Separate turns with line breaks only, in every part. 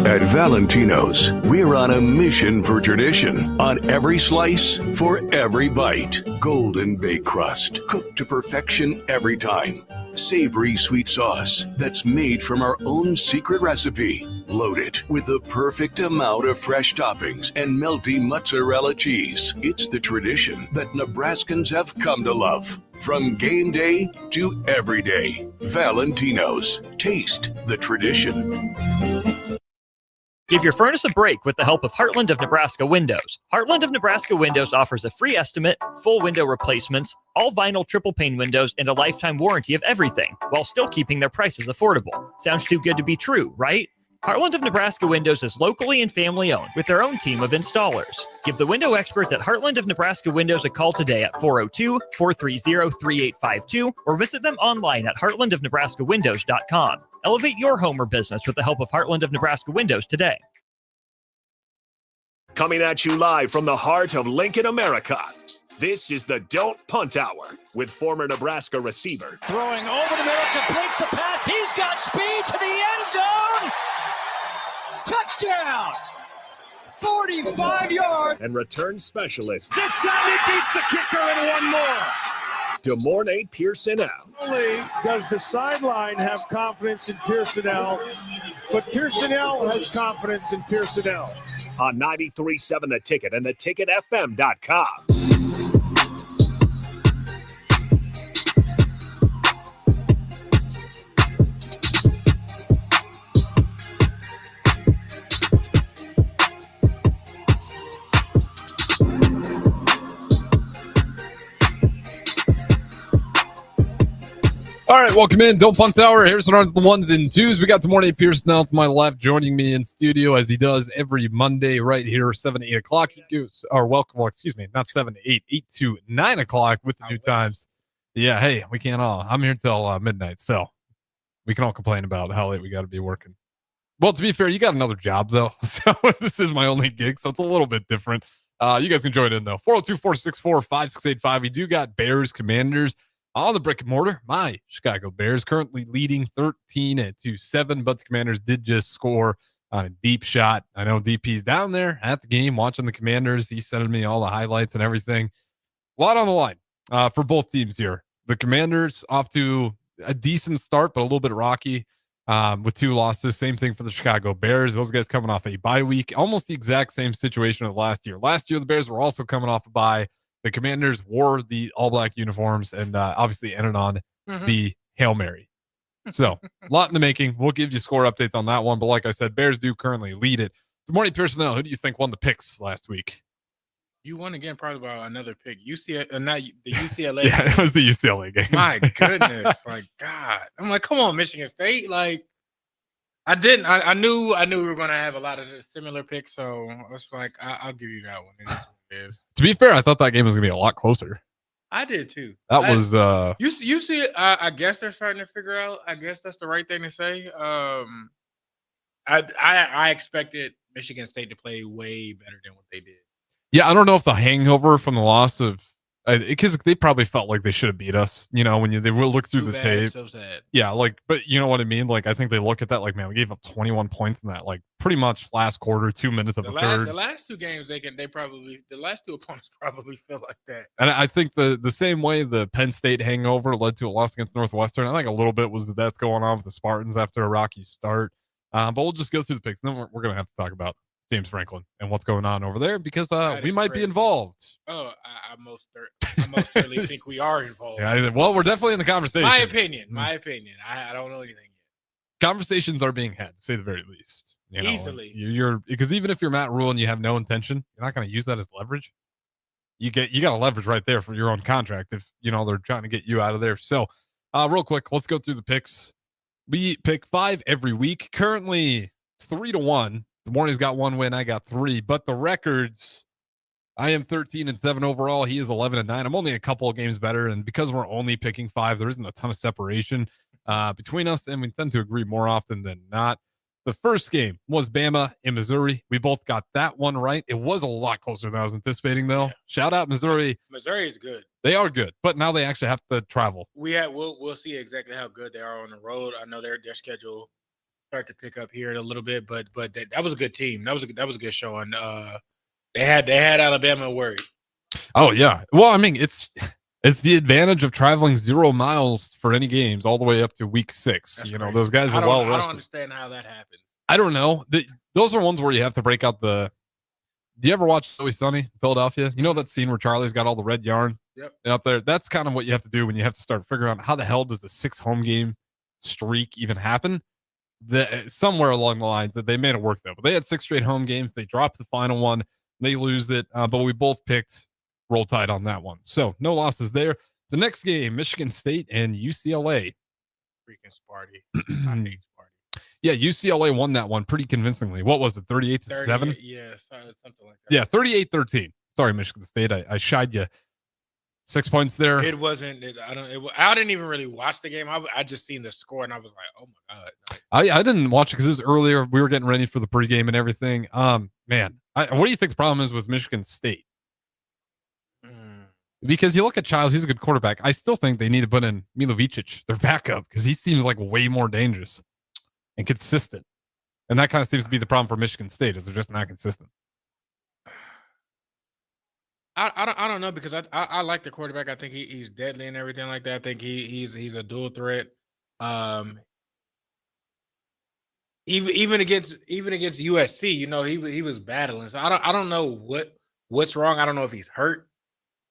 At Valentino's, we're on a mission for tradition. On every slice, for every bite. Golden baked crust, cooked to perfection every time. Savory sweet sauce that's made from our own secret recipe. Loaded with the perfect amount of fresh toppings and melty mozzarella cheese. It's the tradition that Nebraskans have come to love. From game day to every day. Valentino's. Taste the tradition.
Give your furnace a break with the help of Heartland of Nebraska Windows. Heartland of Nebraska Windows offers a free estimate, full window replacements, all vinyl triple pane windows, and a lifetime warranty of everything, while still keeping their prices affordable. Sounds too good to be true, right? Heartland of Nebraska Windows is locally and family owned with their own team of installers. Give the window experts at Heartland of Nebraska Windows a call today at 402-430-3852 or visit them online at heartlandofnebraskawindows.com. Elevate your home or business with the help of Heartland of Nebraska Windows today.
Coming at you live from the heart of Lincoln, America. This is the Don't Punt Hour with former Nebraska receiver.
Throwing over the middle, completes the pass. He's got speed to the end zone. Touchdown! 45 yards.
And return specialist.
This time he beats the kicker and one more.
Mornay Pierson-El.
Not only does the sideline have confidence in Pierson-El, but Pierson-El has confidence in Pierson-El.
On 93.7 The Ticket and theticketfm.com.
All right, welcome in. Don't Punt Hour. Here's what are the ones and twos. We got the Mornay Pierson-El to my left, joining me in studio as he does every Monday right here, 7 to 8 o'clock. Not 7 to 8, 8 to 9 o'clock with the new times. Yeah, hey, we can't all. I'm here till midnight, so we can all complain about how late we got to be working. Well, to be fair, you got another job, though, so this is my only gig, so it's a little bit different. You guys can join in, though. 402-464-5685. We do got Bears Commanders on the brick and mortar. My Chicago Bears currently leading 13-7, but the Commanders did just score on a deep shot. I know DP's down there at the game watching the Commanders. He's sending me all the highlights and everything. A lot on the line for both teams here. The Commanders off to a decent start, but a little bit rocky with 2 losses. Same thing for the Chicago Bears. Those guys coming off a bye week. Almost the exact same situation as last year. Last year, the Bears were also coming off a bye. The Commanders wore the all-black uniforms and obviously ended on the Hail Mary. So, a lot in the making. We'll give you score updates on that one. But like I said, Bears do currently lead it. Good morning, Pierson-El. Who do you think won the picks last week?
You won again, probably by another pick. Not the UCLA.
Yeah,
game.
it was the UCLA game.
My goodness. Like, God. I'm like, come on, Michigan State. Like, I knew we were going to have a lot of similar picks. So, it's like, I'll give you that one. It is what it is.
To be fair, I thought that game was going to be a lot closer.
I did too.
That was
you see I guess they're starting to figure out. I guess that's the right thing to say. I expected Michigan State to play way better than what they did.
Yeah, I don't know if the hangover from the loss of because they probably felt like they should have beat us, when they will look through the tape.
So sad.
Yeah, but you know what I mean? Like, I think they look at that like, man, we gave up 21 points in that, like, pretty much last quarter, 2 minutes of the third.
The last 2 games, the last 2 opponents probably feel like that.
And I think the same way the Penn State hangover led to a loss against Northwestern, I think a little bit was that's going on with the Spartans after a rocky start. But we'll just go through the picks. Then we're going to have to talk about James Franklin and what's going on over there because we might be involved.
Oh, I most certainly think we are involved.
Yeah, well, we're definitely in the conversation.
My opinion. I don't know anything yet.
Conversations are being had, to say the very least.
Easily.
You're because even if you're Matt Rule and you have no intention, you're not going to use that as leverage. You got a leverage right there for your own contract if they're trying to get you out of there. So, real quick, let's go through the picks. We pick 5 every week. Currently, it's 3-1. The Mornay's got 1 win. I got 3. But the records, I am 13-7 overall. He is 11-9. I'm only a couple of games better. And because we're only picking 5, there isn't a ton of separation between us. And we tend to agree more often than not. The first game was Bama in Missouri. We both got that one right. It was a lot closer than I was anticipating, though. Yeah. Shout out Missouri.
Missouri is good.
They are good, but now they actually have to travel.
We'll see exactly how good they are on the road. I know their schedule start to pick up here a little bit, but that was a good team. That was a good showing. They had Alabama worried.
Oh yeah. Well, I mean, it's the advantage of traveling 0 miles for any games all the way up to week 6.
That's
you know,
crazy.
those guys are well rested.
I don't understand how that happened.
I don't know. Those are ones where you have to break out the. Do you ever watch Always Sunny in Philadelphia? You know that scene where Charlie's got all the red yarn up there? That's kind of what you have to do when you have to start figuring out how the hell does the 6 home game streak even happen? Somewhere along the lines that they made it work though. But they had 6 straight home games. They dropped the final one. They lose it. But we both picked Roll Tide on that one. So no losses there. The next game, Michigan State and UCLA.
Freaking Sparty. I hate Sparty.
Yeah, UCLA won that one pretty convincingly. What was it, 38-7?
Yeah, something like that.
Yeah, 38-13. Sorry, Michigan State. I shied you 6 points there.
It wasn't. I didn't even really watch the game. I just seen the score and I was like, oh my god.
I didn't watch it because it was earlier. We were getting ready for the pregame and everything. Man, what do you think the problem is with Michigan State? Because you look at Childs, he's a good quarterback. I still think they need to put in Milovicic, their backup, because he seems like way more dangerous and consistent. And that kind of seems to be the problem for Michigan State, is they're just not consistent.
I don't know, because I like the quarterback. I think he's deadly and everything like that. I think he's a dual threat. Even against USC, you know, he was battling. So I don't know what's wrong. I don't know if he's hurt,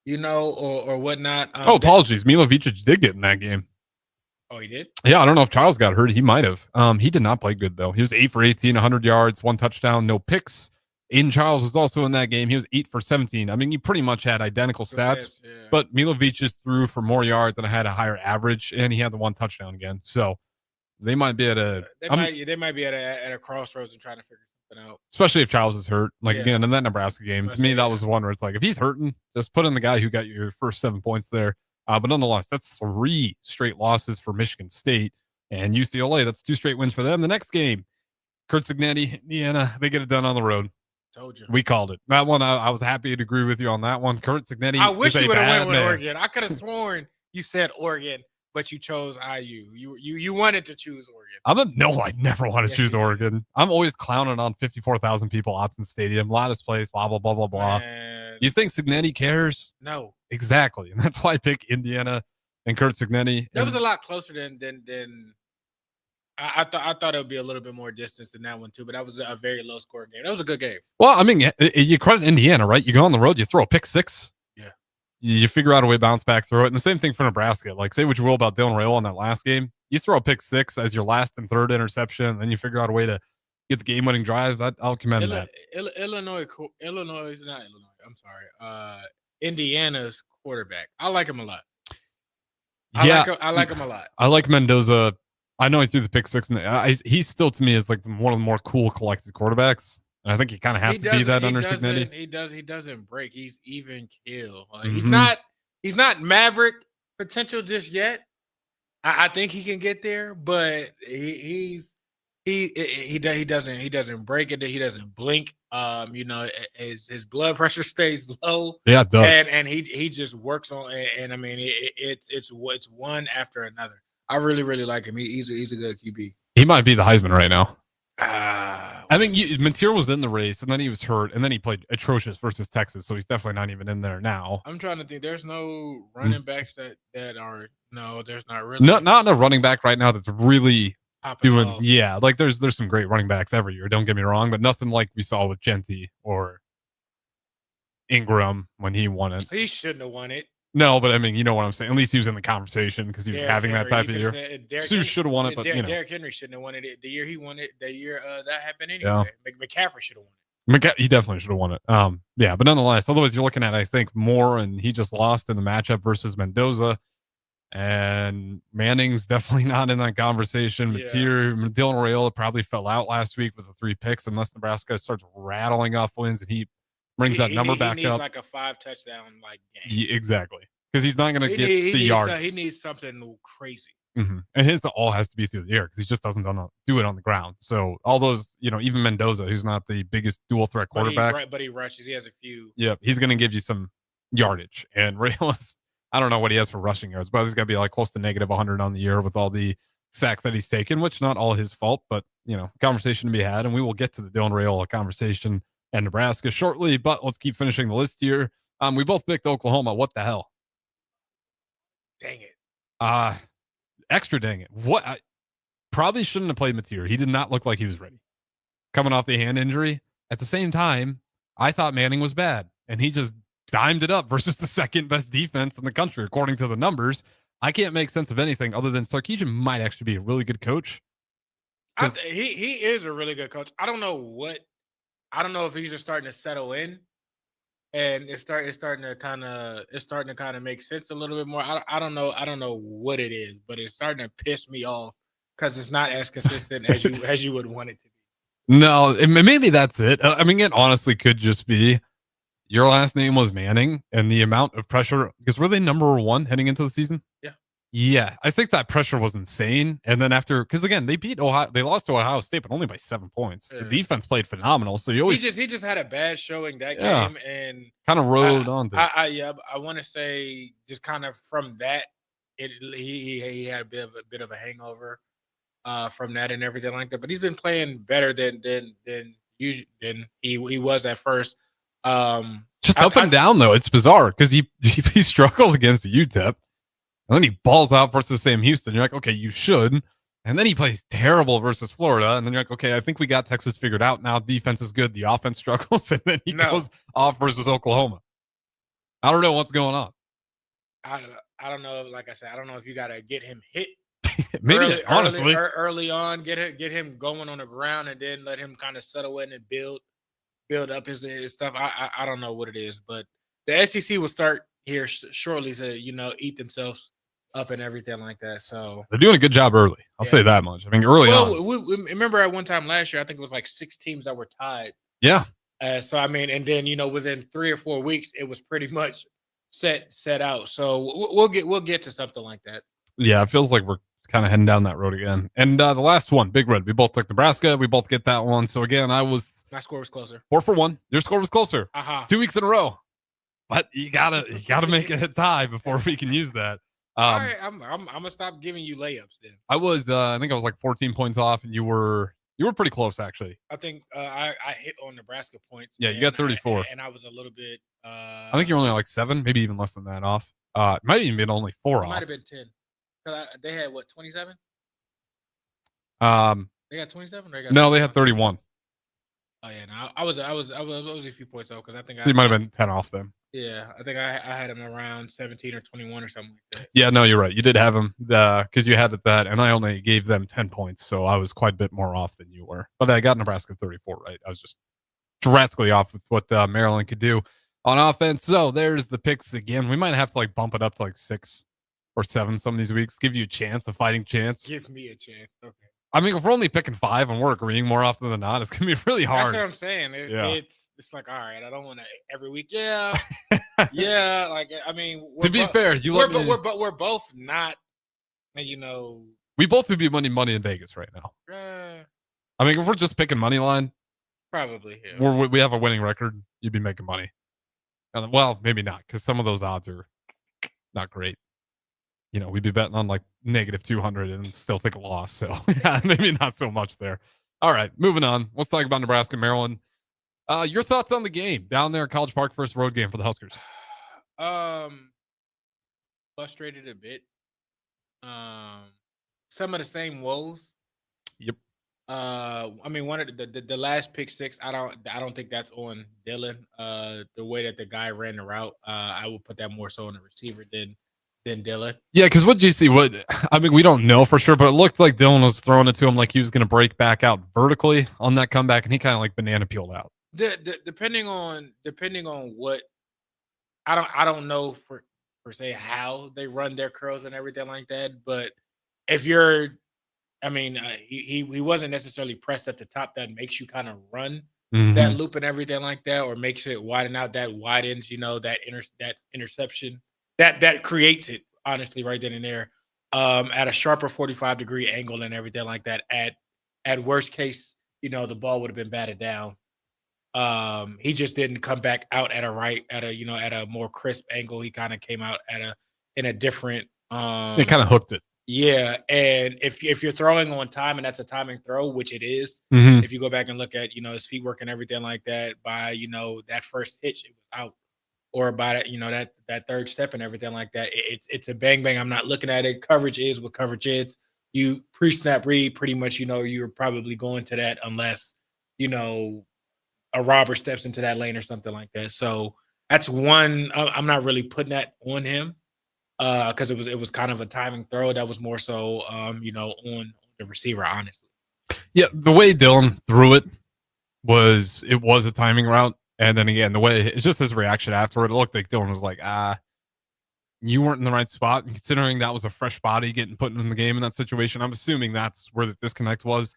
you know, or whatnot.
Apologies. Milovicic did get in that game.
Oh, he did?
Yeah, I don't know if Charles got hurt. He might have. He did not play good, though. He was 8 for 18, 100 yards, 1 touchdown, no picks. Aiden Charles was also in that game. He was 8 for 17. I mean, he pretty much had identical stats, but Milovicic threw for more yards and had a higher average, and he had the 1 touchdown again. So they might be at a
they might be at a crossroads and trying to figure something out.
Especially if Charles is hurt. Again, in that Nebraska game, to me, that was the one where it's like, if he's hurting, just put in the guy who got your first 7 points there. But nonetheless, that's 3 straight losses for Michigan State and UCLA. That's 2 straight wins for them. The next game, Kurt Cignetti, Indiana, they get it done on the road.
Told you.
We called it. That one, I was happy to agree with you on that one. Kurt Cignetti.
I wish you would have went with Oregon. I could have sworn you said Oregon, but you chose IU. You wanted to choose Oregon.
I never want to choose Oregon. I'm always clowning on 54,000 people, Autzen Stadium, loudest place, blah, blah, blah, blah, blah.
Man.
You think Cignetti cares?
No.
Exactly. And that's why I pick Indiana and Kurt Cignetti.
That was a lot closer than I thought it would be a little bit more distance than that one too, but that was a very low scoring game. That was a good game.
Well, I mean, you credit Indiana, right? You go on the road, you throw a pick 6.
Yeah.
You figure out a way to bounce back through it. And the same thing for Nebraska. Like, say what you will about Dylan Rayola in that last game. You throw a pick 6 as your last and third interception, and then you figure out a way to get the game-winning drive. I'll commend that.
Indiana's quarterback. I like him a lot. I like him a lot.
I like Mendoza. I know he threw the pick 6, and he still, to me, is like one of the more cool collected quarterbacks. And I think he kind of has to be that under Cignetti.
He doesn't break. He's even kill. Like,
Mm-hmm.
He's not Maverick potential just yet. I think he can get there, but he doesn't break it. He doesn't blink. You know, his blood pressure stays low.
Yeah, it does.
And he just works on. And I mean, it's one after another. I really, really like him. He's a good QB.
He might be the Heisman right now. I think Montier was in the race, and then he was hurt, and then he played atrocious versus Texas, so he's definitely not even in there now.
I'm trying to think. There's no running backs that are no. There's not really.
Not a running back right now that's really doing.
Off.
Yeah, like there's some great running backs every year. Don't get me wrong, but nothing like we saw with Genty or Ingram when he won it.
He shouldn't have won it.
No, but I mean, you know what I'm saying. At least he was in the conversation because he was having that type of year. Sue should have won it, but you know,
Derrick Henry shouldn't have won it. The year he won it, the year that happened anyway. Yeah. McCaffrey should have won it.
He definitely should have won it. Yeah, but nonetheless, otherwise you're looking at, I think, Moore, and he just lost in the matchup versus Mendoza, and Manning's definitely not in that conversation.
Yeah.
Dylan Rayola probably fell out last week with the 3 picks, unless Nebraska starts rattling off wins and he brings that number back
up. He needs
up.
like a 5 touchdown game.
Yeah, exactly. Because he's not going to get the yards.
He needs something crazy.
Mm-hmm. And his all has to be through the air because he just doesn't do it on the ground. So all those, you know, even Mendoza, who's not the biggest dual threat quarterback.
But he rushes. He has a few.
Yeah, he's going to give you some yardage. And Rayla's, I don't know what he has for rushing yards, but he's got to be like close to negative 100 on the year with all the sacks that he's taken, which not all his fault, but conversation to be had. And we will get to the Dylan Raiola conversation and Nebraska shortly, but let's keep finishing the list here. We both picked Oklahoma. What the hell?
Dang it.
Extra dang it. What? I probably shouldn't have played Mateer. He did not look like he was ready. Coming off the hand injury. At the same time, I thought Manning was bad, and he just dimed it up versus the second best defense in the country, according to the numbers. I can't make sense of anything other than Sarkisian might actually be a really good coach.
He is a really good coach. I don't know if he's just starting to settle in, and it's starting to kind of make sense a little bit more. I don't know what it is, but it's starting to piss me off because it's not as consistent as you would want it to be.
No, maybe that's it. I mean, it honestly could just be your last name was Manning and the amount of pressure, because were they number 1 heading into the season?
Yeah.
Yeah. I think that pressure was insane. And then because again, they beat Ohio, they lost to Ohio State, but only by 7 points. The defense played phenomenal. So he
just had a bad showing that game and
kind of rode on.
I want to say just kind of from that, he had a bit of a hangover from that and everything like that. But he's been playing better than he was at first.
Just up and down though, it's bizarre because he struggles against the UTEP, and then he balls out versus Sam Houston. You're like, okay, you should, and then he plays terrible versus Florida, and then you're like, okay, I think we got Texas figured out now. Defense is good, the offense struggles, and then he goes off versus Oklahoma. I don't know what's going on.
I don't know. Like I said, I don't know if you got to get him hit.
Maybe
early on, get him going on the ground, and then let him kind of settle in and build up his stuff. I don't know what it is, but the SEC will start here shortly to eat themselves up and everything like that. So
they're doing a good job early. I'll say that much. I mean, early on.
We remember at one time last year, I think it was like 6 teams that were tied.
Yeah.
So I mean, and then within 3 or 4 weeks, it was pretty much set out. So we'll get to something like that.
Yeah, it feels like we're kind of heading down that road again. And the last one, Big Red. We both took Nebraska. We both get that one. So again,
my score was closer.
4-1. Your score was closer. 2 weeks in a row. But you gotta make it a tie before we can use that.
All right, I'm gonna stop giving you layups then.
I think I was like 14 points off, and you were pretty close actually.
I think I hit on Nebraska points.
Yeah, you got 34,
and I was a little bit.
I think you're only like 7, maybe even less than that off. It might even been only 4 off.
Might have been 10. They had what, 27? They got 27.
No, they had 31.
Oh yeah, no, I was a few points off because I think
you might have been 10 off them.
Yeah, I think I had him around 17 or 21 or something like that.
Yeah, no, you're right. You did have him because you had that, and I only gave them 10 points, so I was quite a bit more off than you were. But I got Nebraska 34 right. I was just drastically off with what Maryland could do on offense. So there's the picks again. We might have to like bump it up to like 6 or 7 some of these weeks. Give you a fighting chance.
Give me a chance. Okay.
I mean, if we're only picking 5 and we're agreeing more often than not, it's gonna be really hard.
That's what I'm saying. It's like, all right, I don't want to every week. Yeah, yeah. Like, I mean,
to be fair,
we're both not.
We both would be money in Vegas right now. I mean, if we're just picking money line,
probably. Yeah.
We have a winning record. You'd be making money. Well, maybe not, because some of those odds are not great. We'd be betting on like -200 and still take a loss. So yeah, maybe not so much there. All right, moving on. Let's talk about Nebraska, Maryland. Your thoughts on the game down there at College Park, first road game for the Huskers?
Frustrated a bit. Some of the same woes.
Yep.
I mean, one of the last pick 6. I don't think that's on Dylan. The way that the guy ran the route, I would put that more so on the receiver than Dylan.
Yeah, because what did you see? We don't know for sure, but it looked like Dylan was throwing it to him like he was going to break back out vertically on that comeback, and he kind of like banana peeled out.
Depending on what, I don't know for se how they run their curls and everything like that, but if you're, he wasn't necessarily pressed at the top. That makes you kind of run that loop and everything like that, or makes it widen out. That widens, that interception. That creates it, honestly, right then and there, at a sharper 45-degree angle and everything like that. At worst case, the ball would have been batted down. He just didn't come back out at a more crisp angle. He kind of came out in a different.
He kind of hooked it.
Yeah, and if you're throwing on time and that's a timing throw, which it is,
Mhm.
if you go back and look at his feet work and everything like that, by that first hitch, it was out, or by that third step and everything like that, it's a bang bang. I'm not looking at it. Coverage is what coverage is. You pre-snap read, pretty much, you're probably going to that unless a robber steps into that lane or something like that. So that's one. I'm not really putting that on him because it was kind of a timing throw that was more so on the receiver, honestly.
Yeah, the way Dylan threw it was a timing route, and then again the way it's just his reaction afterward. It looked like Dylan was like, you weren't in the right spot. And considering that was a fresh body getting put in the game in that situation, I'm assuming that's where the disconnect was.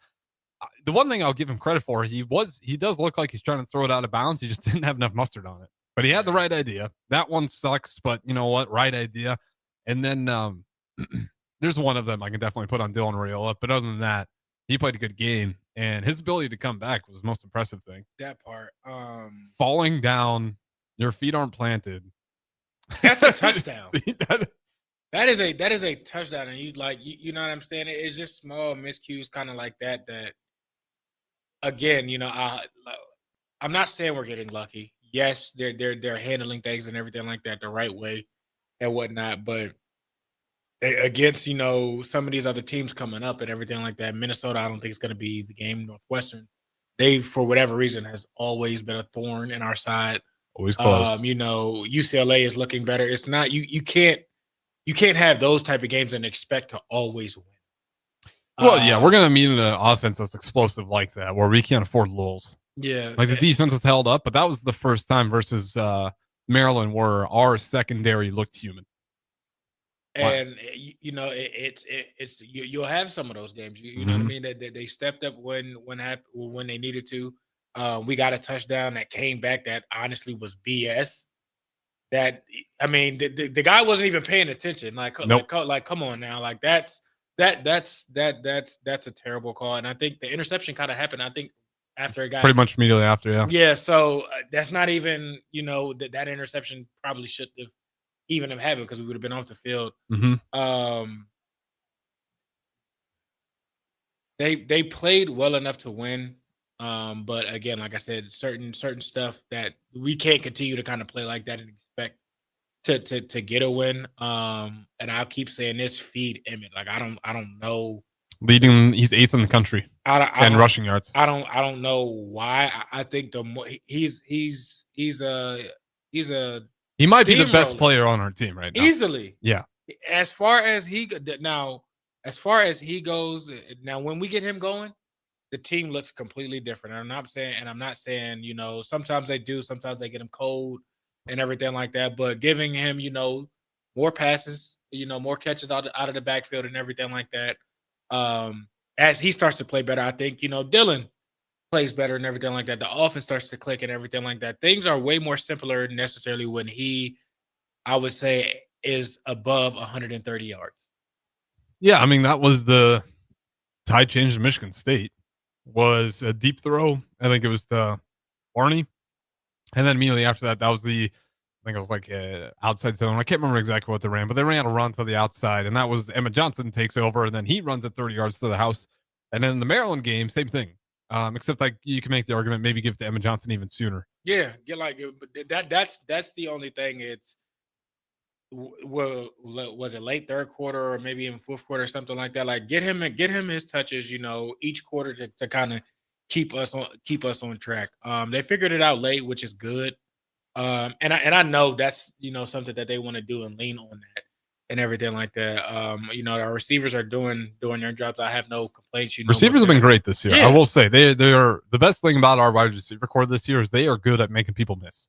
The one thing I'll give him credit for, he does look like he's trying to throw it out of bounds. He just didn't have enough mustard on it, but he had the right idea. That one sucks, but you know what? Right idea. And then there's one of them I can definitely put on Dylan Raiola, but other than that, he played a good game, and his ability to come back was the most impressive thing.
That part,
falling down, your feet aren't planted.
That's a touchdown. That is a touchdown, and you know what I'm saying? It's just small miscues, kind of like that. That again, I'm not saying we're getting lucky. Yes, they're handling things and everything like that the right way and whatnot, but against some of these other teams coming up and everything like that, Minnesota, I don't think it's going to be easy game. Northwestern, they for whatever reason has always been a thorn in our side.
Always close.
UCLA is looking better. It's not you can't have those type of games and expect to always win.
Well, yeah, we're gonna meet an offense that's explosive like that, where we can't afford lulls.
Yeah,
like the defense has held up, but that was the first time versus Maryland where our secondary looked human.
And it's you'll have some of those games. You know what I mean? That they stepped up when they needed to. We got a touchdown that came back that honestly was BS. That I mean, the guy wasn't even paying attention.
Nope.
Come on now, that's a terrible call. And I think the interception kind of happened. I think after it got
pretty much immediately after, yeah.
Yeah, so that's not even that interception probably shouldn't have even have happened because we would have been off the field. They played well enough to win. But again, like I said, certain stuff that we can't continue to kind of play like that and expect to get a win. And I'll keep saying this: feed Emmett. I don't know.
Leading, he's 8th in the country and rushing yards.
I don't know why. I think the more he's a
he might be the best player on our team right now.
Easily,
yeah.
As far as he goes, now when we get him going, the team looks completely different. I'm not saying, sometimes they do, sometimes they get him cold and everything like that. But giving him, more passes, more catches out of the backfield and everything like that. As he starts to play better, I think, Dylan plays better and everything like that. The offense starts to click and everything like that. Things are way more simpler necessarily when he, I would say, is above 130 yards.
Yeah, I mean, that was the tide change in Michigan State. Was a deep throw. I think it was to Barney. And then immediately after that, I think it was like outside zone. I can't remember exactly what they ran, but they ran a run to the outside. And that was Emmett Johnson takes over, and then he runs it 30 yards to the house. And then the Maryland game, same thing. Except like you can make the argument, maybe give it to Emmett Johnson even sooner.
Yeah, that's the only thing. It's was it late third quarter or maybe in fourth quarter or something like that? Like get him his touches, each quarter to kind of keep us on track. They figured it out late, which is good. And I know that's something that they want to do and lean on that and everything like that. Our receivers are doing their jobs. I have no complaints.
Receivers have been great this year.
Yeah.
I will say they are the best thing about our wide receiver core this year is they are good at making people miss.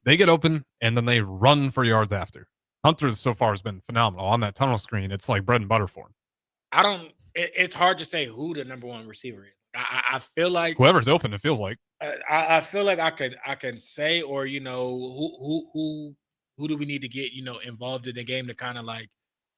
They get open and then they run for yards after. Hunter so far has been phenomenal on that tunnel screen. It's like bread and butter for him.
It's hard to say who the number one receiver is. I feel like
whoever's open, it feels like.
I feel like I can say, or who do we need to get involved in the game to kind of like,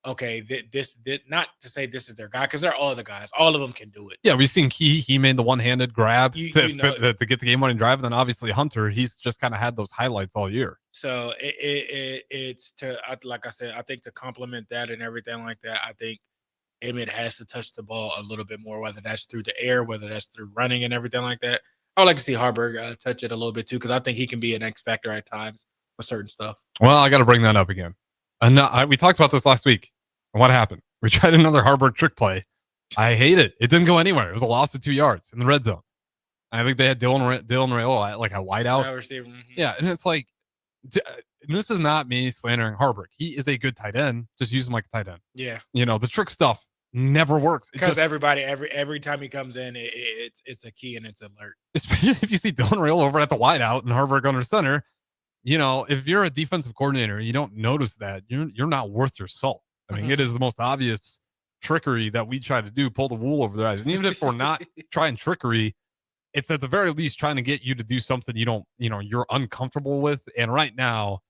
okay, this not to say this is their guy because they're all the guys. All of them can do it.
Yeah, we've seen he made the one-handed grab to get the game-winning drive, and then obviously Hunter, he's just kind of had those highlights all year.
So it's like I said, I think to complement that and everything like that, I think Emmett has to touch the ball a little bit more, whether that's through the air, whether that's through running and everything like that. I would like to see Harburg touch it a little bit too, because I think he can be an X factor at times with certain stuff.
Well, I got to bring that up again. And we talked about this last week. And what happened? We tried another Harburg trick play. I hate it. It didn't go anywhere. It was a loss of 2 yards in the red zone. I think they had Dylan Raiola like a wideout.
Receiver. Mm-hmm.
Yeah, and it's like, and this is not me slandering Harburg. He is a good tight end. Just use him like a tight end.
Yeah.
The trick stuff never works.
Because everybody, every time he comes in, it's a key and it's alert.
Especially if you see Dylan Raiola over at the wideout and Harburg under center. If you're a defensive coordinator, you don't notice that. You're not worth your salt. I mean, it is the most obvious trickery that we try to do, pull the wool over their eyes. And even if we're not trying trickery, it's at the very least trying to get you to do something you're uncomfortable with. And right now,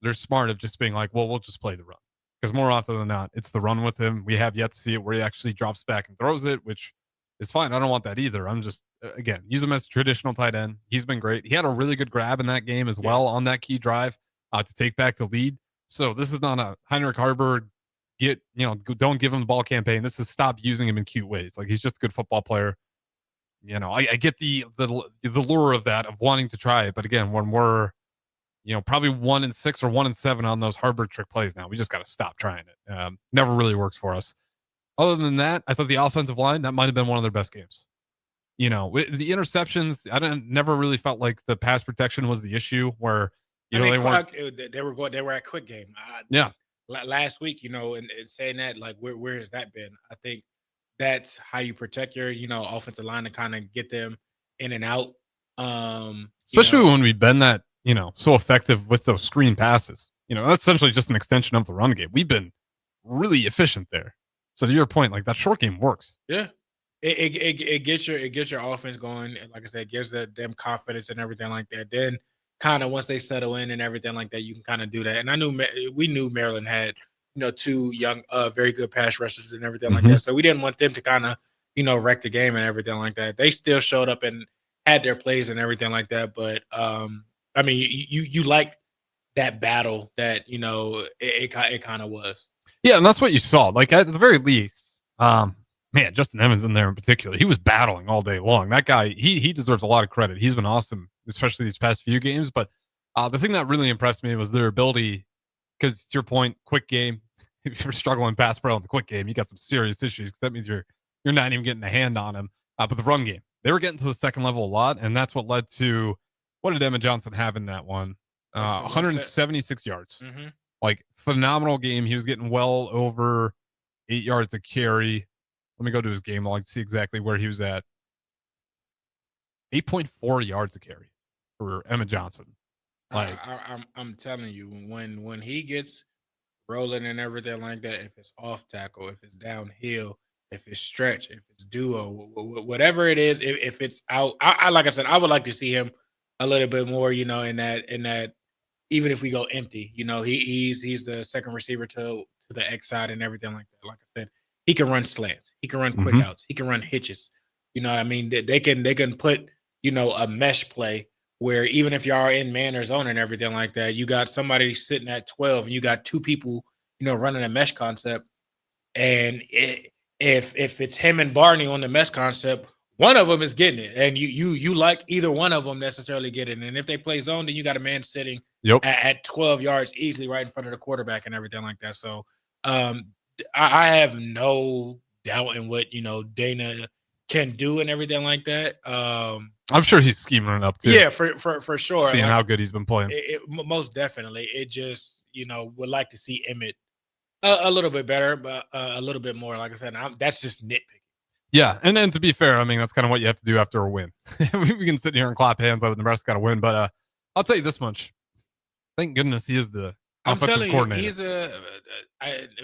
they're smart of just being like, well, we'll just play the run. Because more often than not, it's the run with him. We have yet to see it where he actually drops back and throws it, which is fine. I don't want that either. I'm just, again, use him as a traditional tight end. He's been great. He had a really good grab in that game as well on that key drive to take back the lead. So this is not a Heinrich Harburg don't give him the ball campaign. This is stop using him in cute ways. Like, he's just a good football player. I get the lure of that, of wanting to try it. But again, when we're, probably 1-6 or 1-7 on those Harburg trick plays now, we just got to stop trying it. Never really works for us. Other than that, I thought the offensive line, that might have been one of their best games. With the interceptions, never really felt like the pass protection was the issue where, they
were at quick game.
Yeah.
Last week, and saying that, like, where has that been? I think that's how you protect your, offensive line to kind of get them in and out.
Especially when we've been that, so effective with those screen passes. That's essentially just an extension of the run game. We've been really efficient there. So to your point, like, that short game works.
Yeah. It gets your offense going. And like I said, it gives them confidence and everything like that. Then kind of once they settle in and everything like that, you can kind of do that. And we knew Maryland had, two young, very good pass rushers and everything like that. So we didn't want them to kind of, wreck the game and everything like that. They still showed up and had their plays and everything like that. But I mean, you like that battle that, it kind of was.
Yeah, and that's what you saw. Like, at the very least, Justin Evans in there in particular, he was battling all day long. That guy, he deserves a lot of credit. He's been awesome, especially these past few games. But the thing that really impressed me was their ability, because to your point, quick game, if you're struggling pass pro in the quick game, you got some serious issues, because that means you're not even getting a hand on him. But the run game, they were getting to the second level a lot, and that's what led to, what did Emmett Johnson have in that one? 176 yards.
Mm-hmm.
Like, phenomenal game. He was getting well over 8 yards a carry. Let me go to his game log to see exactly where he was at. 8.4 yards a carry for Emmett Johnson. Like,
I'm telling you, when he gets rolling and everything like that, if it's off tackle, if it's downhill, if it's stretch, if it's duo, whatever it is, if it's out, I like I said, I would like to see him a little bit more, in that, even if we go empty, he's the second receiver to the X side and everything like that. Like I said, he can run slants, he can run quick outs, he can run hitches. You know what I mean? They can put, a mesh play where even if y'all are in man or zone and everything like that, you got somebody sitting at 12 and you got two people, running a mesh concept. And if it's him and Barney on the mesh concept, one of them is getting it, and you like either one of them necessarily get it. And if they play zone, then you got a man sitting at 12 yards easily right in front of the quarterback and everything like that. So I have no doubt in what Dana can do and everything like that.
I'm sure he's scheming it up too.
Yeah, for sure.
Seeing how good he's been playing.
Most definitely. It just would like to see Emmett a little bit better, but a little bit more. Like I said, that's just nitpicking.
Yeah, and then to be fair, I mean, that's kind of what you have to do after a win. we can sit here and clap hands like Nebraska got a win, but I'll tell you this much: thank goodness he is the offensive coordinator.
He's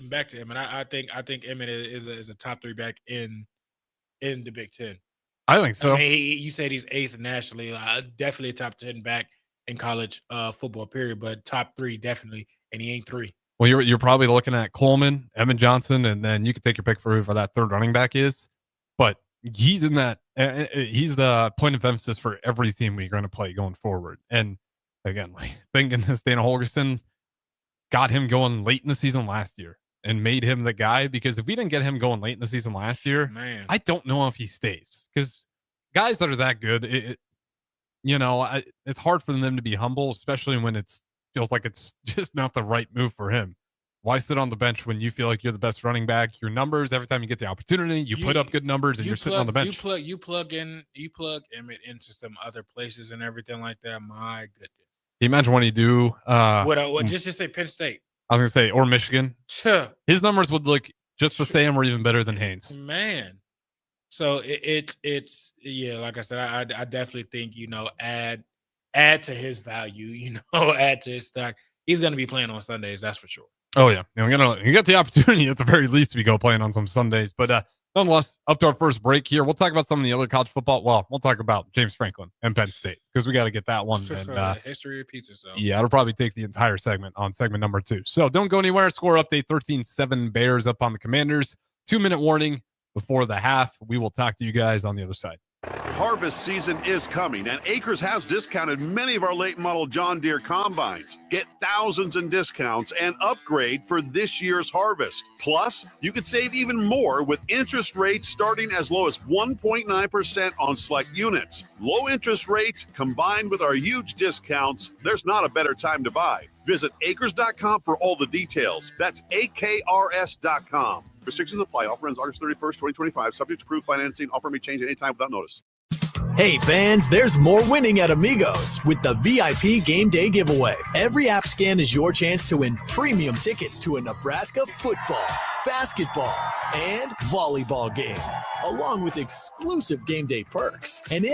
back to him, and I think Emmett is a top 3 back in the Big Ten.
I think so.
I mean, you said he's 8th nationally, definitely a top 10 back in college football. Period, but top 3 definitely, and he ain't 3.
Well, you're probably looking at Coleman, Emmett Johnson, and then you can take your pick for whoever that third running back is. But he's in that. He's the point of emphasis for every team we're going to play going forward. And again, like thinking this Dana Holgerson got him going late in the season last year and made him the guy, because if we didn't get him going late in the season last year,
Man,
I don't know if he stays, because guys that are that good, it's hard for them to be humble, especially when it feels like it's just not the right move for him. Why sit on the bench when you feel like you're the best running back? Your numbers, every time you get the opportunity, you put up good numbers, and you're sitting on the bench.
You plug Emmett into some other places and everything like that. My goodness.
Can you imagine what he do?
Just to say Penn State.
I was going to say, or Michigan. His numbers would look just the same or even better than Haynes.
Man. So it's like I said, I definitely think, add to his value, add to his stock. He's going to be playing on Sundays, that's for sure.
Oh, yeah. You got the opportunity at the very least to be playing on some Sundays. But nonetheless, up to our first break here. We'll talk about some of the other college football. Well, we'll talk about James Franklin and Penn State, because we got to get that one. And,
history repeats itself.
Yeah, it'll probably take the entire segment on segment number 2. So don't go anywhere. Score update 13-7 Bears up on the Commanders. 2-minute warning before the half. We will talk to you guys on the other side.
Harvest season is coming, and Acres has discounted many of our late model John Deere combines. Get thousands in discounts and upgrade for this year's harvest. Plus, you could save even more with interest rates starting as low as 1.9% on select units. Low interest rates combined with our huge discounts, there's not a better time to buy. Visit acres.com for all the details. That's AKRS.com. Restrictions apply. Offer ends August 31st, 2025. Subject to approved financing. Offer may change at any time without notice.
Hey fans, there's more winning at Amigos with the VIP Game Day giveaway. Every app scan is your chance to win premium tickets to a Nebraska football, basketball, and volleyball game, along with exclusive game day perks. And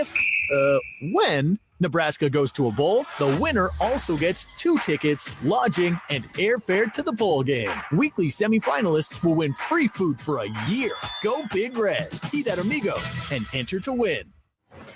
when Nebraska goes to a bowl, the winner also gets 2 tickets, lodging, and airfare to the bowl game. Weekly semifinalists will win free food for a year. Go Big Red. Eat at Amigos and enter to win.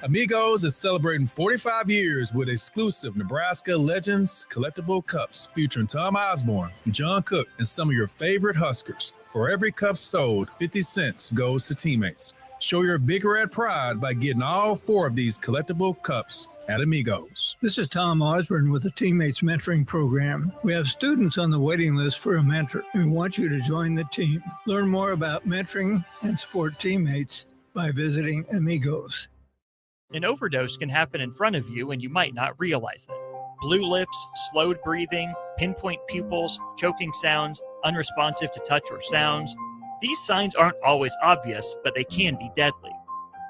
Amigos is celebrating 45 years with exclusive Nebraska Legends collectible cups featuring Tom Osborne, John Cook, and some of your favorite Huskers. For every cup sold, 50 cents goes to teammates. Show your Big Red pride by getting all 4 of these collectible cups at Amigos.
This is Tom Osborne with the Teammates Mentoring Program. We have students on the waiting list for a mentor, and we want you to join the team. Learn more about mentoring and support teammates by visiting Amigos.
An overdose can happen in front of you and you might not realize it. Blue lips, slowed breathing, pinpoint pupils, choking sounds, unresponsive to touch or sounds. These signs aren't always obvious, but they can be deadly.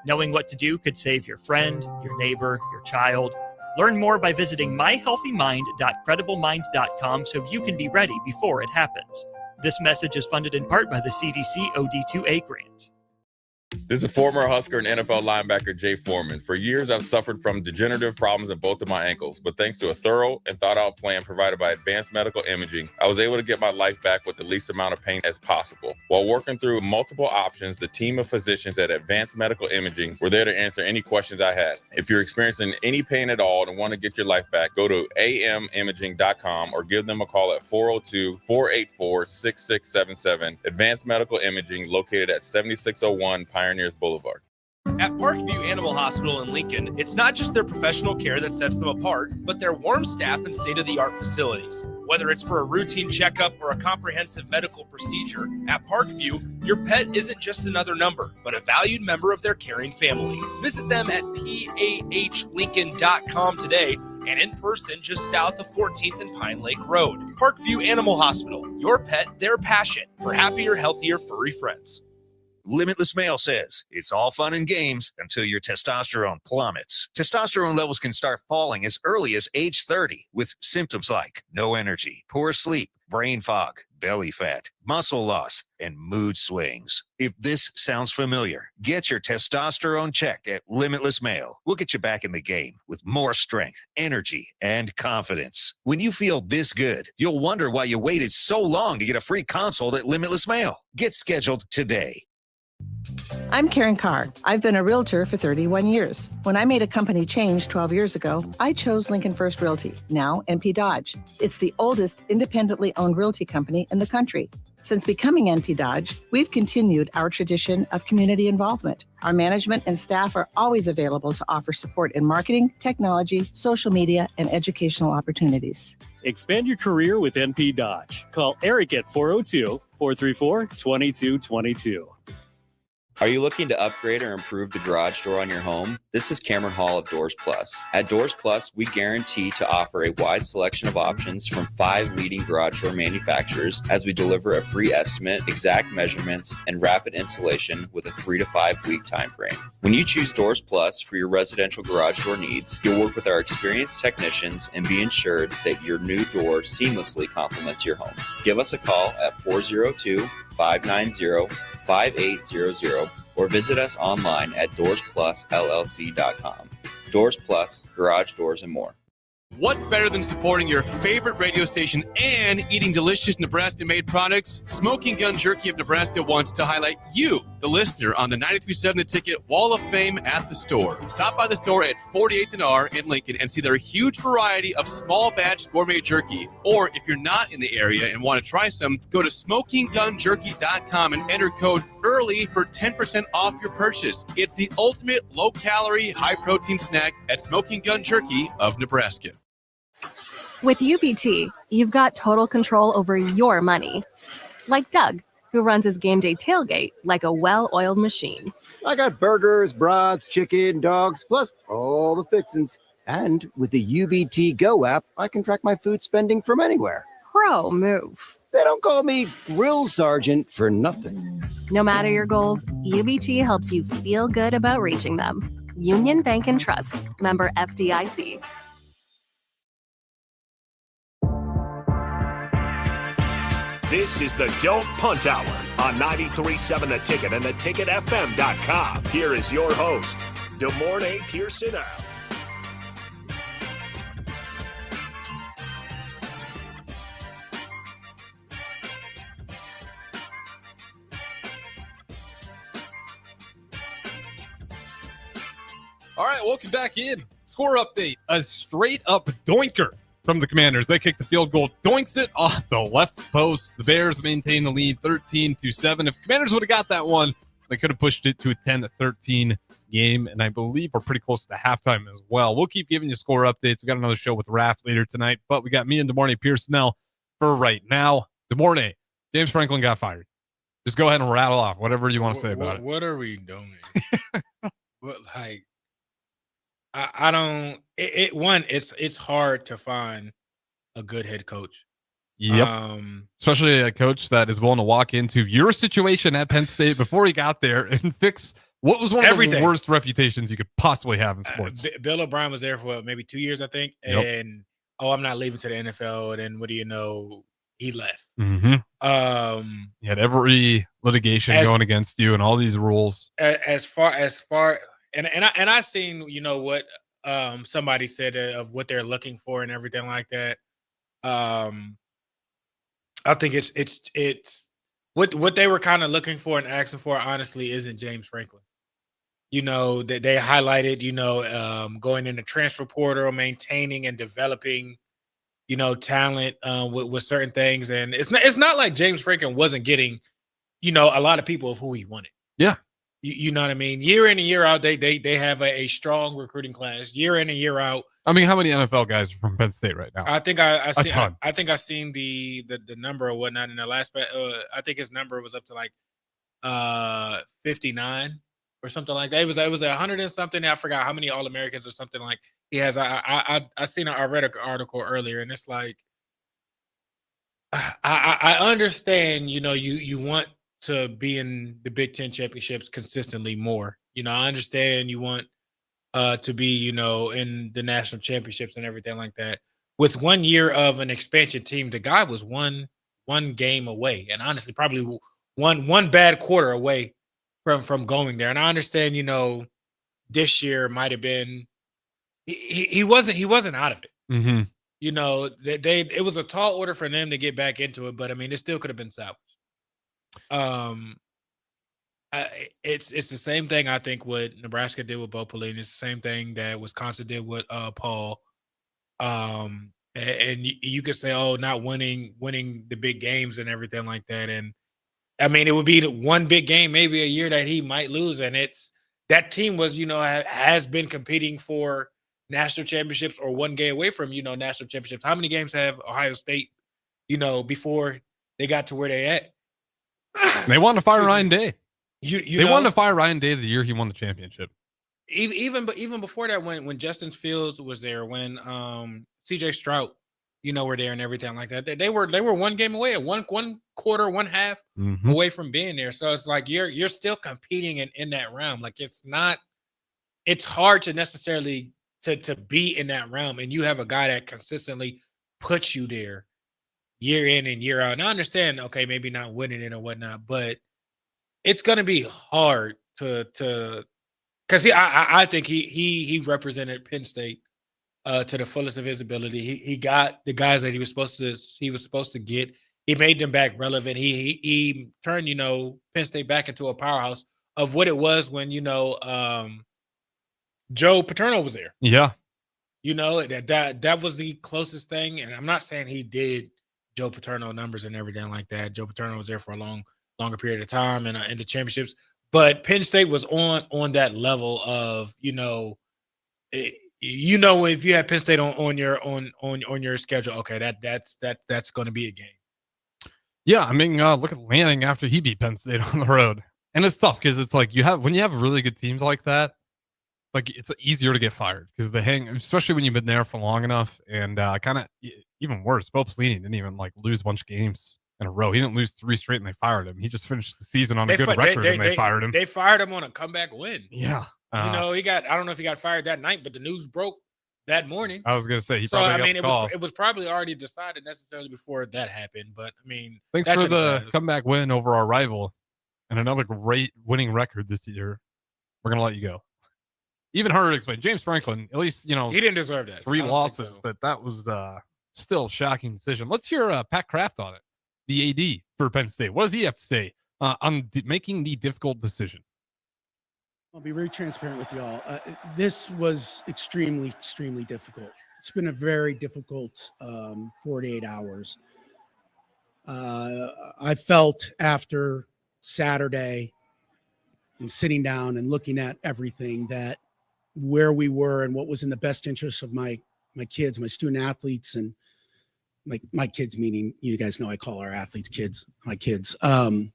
Knowing what to do could save your friend, your neighbor, your child. Learn more by visiting myhealthymind.crediblemmind.com so you can be ready before it happens. This message is funded in part by the CDC OD2A grant.
This is former Husker and NFL linebacker Jay Foreman. For years, I've suffered from degenerative problems in both of my ankles, but thanks to a thorough and thought-out plan provided by Advanced Medical Imaging, I was able to get my life back with the least amount of pain as possible. While working through multiple options, the team of physicians at Advanced Medical Imaging were there to answer any questions I had. If you're experiencing any pain at all and want to get your life back, go to amimaging.com or give them a call at 402-484-6677. Advanced Medical Imaging, located at 7601 Pioneers Boulevard.
At Parkview Animal Hospital in Lincoln, it's not just their professional care that sets them apart, but their warm staff and state-of-the-art facilities. Whether it's for a routine checkup or a comprehensive medical procedure, at Parkview, your pet isn't just another number, but a valued member of their caring family. Visit them at pahlincoln.com today and in person just south of 14th and Pine Lake Road. Parkview Animal Hospital, your pet, their passion for happier, healthier, furry friends.
Limitless Male says, it's all fun and games until your testosterone plummets. Testosterone levels can start falling as early as age 30 with symptoms like no energy, poor sleep, brain fog, belly fat, muscle loss, and mood swings. If this sounds familiar, get your testosterone checked at Limitless Male. We'll get you back in the game with more strength, energy, and confidence. When you feel this good, you'll wonder why you waited so long to get a free consult at Limitless Male. Get scheduled today.
I'm Karen Carr. I've been a realtor for 31 years. When I made a company change 12 years ago, I chose Lincoln First Realty, now MP Dodge. It's the oldest independently owned realty company in the country. Since becoming NP Dodge, we've continued our tradition of community involvement. Our management and staff are always available to offer support in marketing, technology, social media, and educational opportunities.
Expand your career with NP Dodge. Call Eric at 402-434-2222.
Are you looking to upgrade or improve the garage door on your home? This is Cameron Hall of Doors Plus. At Doors Plus, we guarantee to offer a wide selection of options from 5 leading garage door manufacturers as we deliver a free estimate, exact measurements, and rapid installation with a 3 to 5 week time frame. When you choose Doors Plus for your residential garage door needs, you'll work with our experienced technicians and be ensured that your new door seamlessly complements your home. Give us a call at 402-590-5800 or visit us online at doorsplusllc.com. Doors Plus, garage doors and more.
What's better than supporting your favorite radio station and eating delicious Nebraska-made products? Smoking Gun Jerky of Nebraska wants to highlight you, the listener, on the 93.7 The Ticket Wall of Fame at the store. Stop by the store at 48th and R in Lincoln and see their huge variety of small batch gourmet jerky. Or if you're not in the area and want to try some, go to smokinggunjerky.com and enter code EARLY for 10% off your purchase. It's the ultimate low-calorie, high-protein snack at Smoking Gun Jerky of Nebraska.
With UBT, you've got total control over your money. Like Doug, who runs his game day tailgate like a well-oiled machine.
I got burgers, brats, chicken, dogs, plus all the fixins. And with the UBT Go app, I can track my food spending from anywhere.
Pro move.
They don't call me Grill Sergeant for nothing.
No matter your goals, UBT helps you feel good about reaching them. Union Bank and Trust. Member FDIC.
This is the Don't Punt Hour on 93.7 The Ticket and theticketfm.com. Here is your host, Mornay Pierson-El.
All right, welcome back in. Score update. A straight up doinker from the Commanders. They kicked the field goal, doinks it off the left post. The Bears maintain the lead 13-7. If the Commanders would have got that one, they could have pushed it to a 10-13 game, and I believe we're pretty close to halftime as well. We'll keep giving you score updates. We got another show with Raph later tonight, but we got me and Mornay Pierson-El for right now. Mornay, James Franklin got fired. Just go ahead and rattle off whatever you want to say about it.
What are we doing? I don't. It's hard to find a good head coach.
Yep. Especially a coach that is willing to walk into your situation at Penn State before he got there and fix what was one of the worst reputations you could possibly have in sports.
Bill O'Brien was there for maybe 2 years, I think. And I'm not leaving to the NFL. And then what do you know? He left.
Mm-hmm. You had every litigation going against you and all these rules.
As far and I seen, what somebody said of what they're looking for and everything like that. I think it's what they were kind of looking for and asking for, honestly, isn't James Franklin. That they highlighted, going in the transfer portal, maintaining and developing, talent with certain things. And it's not like James Franklin wasn't getting, a lot of people of who he wanted.
Yeah.
You know what I mean? Year in and year out, they have a strong recruiting class. Year in and year out.
I mean, how many NFL guys are from Penn State right now?
I think I seen,
a ton.
I think I seen the number or whatnot in the last. I think his number was up to like 59 or something like that. It was 100 and something. I forgot how many All-Americans or something like he has. I read an article earlier, and it's like I understand. You want to be in the Big Ten championships consistently more. I understand you want to be, in the national championships and everything like that. With 1 year of an expansion team, the guy was one game away, and honestly, probably one bad quarter away from going there. And I understand, this year might have been he wasn't out of it.
Mm-hmm.
It was a tall order for them to get back into it, but I mean, it still could have been salvaged. It's the same thing I think what Nebraska did with Bo Pelini. It's the same thing that Wisconsin did with Paul. And you could say, oh, not winning the big games and everything like that. And I mean, it would be the one big game, maybe a year that he might lose. And that team was, has been competing for national championships or one game away from, national championships. How many games have Ohio State, before they got to where they at?
They wanted to fire Ryan Day.
They
wanted to fire Ryan Day the year he won the championship.
Even before that, when Justin Fields was there, when CJ Stroud, were there and everything like that, they were one game away, one quarter, one half away from being there. So it's like you're still competing in that realm. Like it's hard to necessarily to be in that realm, and you have a guy that consistently puts you there year in and year out. And I understand, okay, maybe not winning it or whatnot, but it's gonna be hard to because I think he represented Penn State to the fullest of his ability. He got the guys that he was supposed to get. He made them back relevant. He turned Penn State back into a powerhouse of what it was when Joe Paterno was there.
Yeah,
that was the closest thing. And I'm not saying he did Joe Paterno numbers and everything like that. Joe Paterno was there for a longer period of time and in the championships. But Penn State was on that level of if you had Penn State on your schedule, okay, that's going to be a game.
Yeah, I mean, look at Lanning after he beat Penn State on the road, and it's tough because it's like when you have really good teams like that, like it's easier to get fired because especially when you've been there for long enough, and kind of even worse, Bo Pelini didn't even lose a bunch of games in a row. He didn't lose 3 straight and they fired him. He just finished the season on a good record and they fired him.
They fired him on a comeback win.
Yeah.
I don't know if he got fired that night, but the news broke that morning.
I was going to say,
it was probably already decided necessarily before that happened. But I mean,
thanks for the comeback win over our rival and another great winning record this year. We're going to let you go. Even harder to explain. James Franklin, at least, he
didn't deserve that.
3 losses, but that was still a shocking decision. Let's hear Pat Kraft on it, the AD for Penn State. What does he have to say on making the difficult decision?
I'll be very transparent with y'all. This was extremely, extremely difficult. It's been a very difficult 48 hours. I felt after Saturday and sitting down and looking at everything that where we were and what was in the best interest of my kids, my student athletes, and my kids, meaning you guys know I call our athletes kids, my kids, and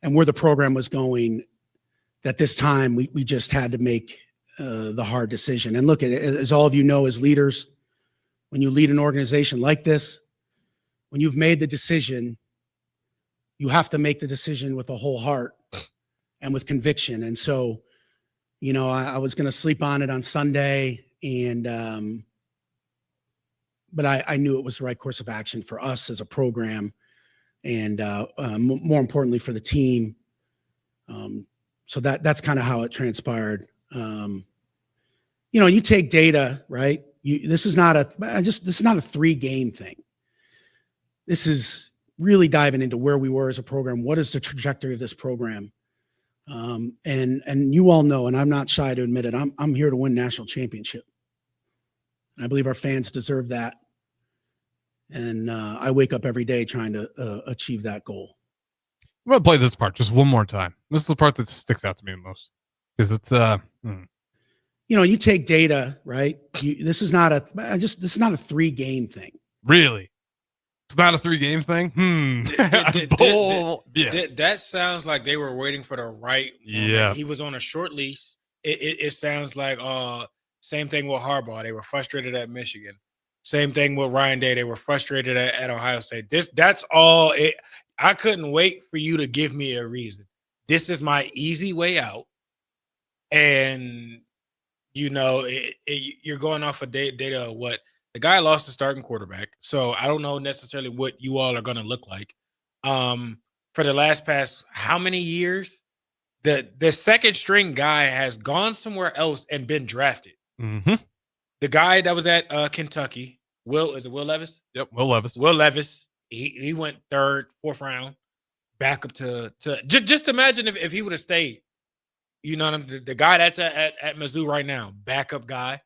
where the program was going. That this time we just had to make the hard decision. And look at it, as all of you know, as leaders, when you lead an organization like this, when you've made the decision, you have to make the decision with a whole heart and with conviction. And so, I was going to sleep on it on Sunday, and but I knew it was the right course of action for us as a program, and more importantly for the team. So that's kind of how it transpired. You take data, right? This is not a 3-game thing. This is really diving into where we were as a program. What is the trajectory of this program? And you all know, and I'm not shy to admit it, I'm here to win national championship. And I believe our fans deserve that. And I wake up every day trying to achieve that goal.
I'm going to play this part just one more time. This is the part that sticks out to me the most because it's
you take data, right? This is not a 3-game thing.
Really? It's not a 3-game thing?
That sounds like they were waiting for the right moment.
Yeah.
He was on a short leash. It sounds like same thing with Harbaugh. They were frustrated at Michigan. Same thing with Ryan Day. They were frustrated at Ohio State. That's all it. I couldn't wait for you to give me a reason. This is my easy way out. And, you're going off of data of what the guy lost the starting quarterback. So I don't know necessarily what you all are going to look like. For the past how many years, the second string guy has gone somewhere else and been drafted.
Mm-hmm.
The guy that was at Kentucky, Will Levis?
Yep, Will Levis.
Will Levis. He went 3rd, 4th round, back up to just imagine if he would have stayed, You know what I'm the guy that's at Mizzou right now, backup guy.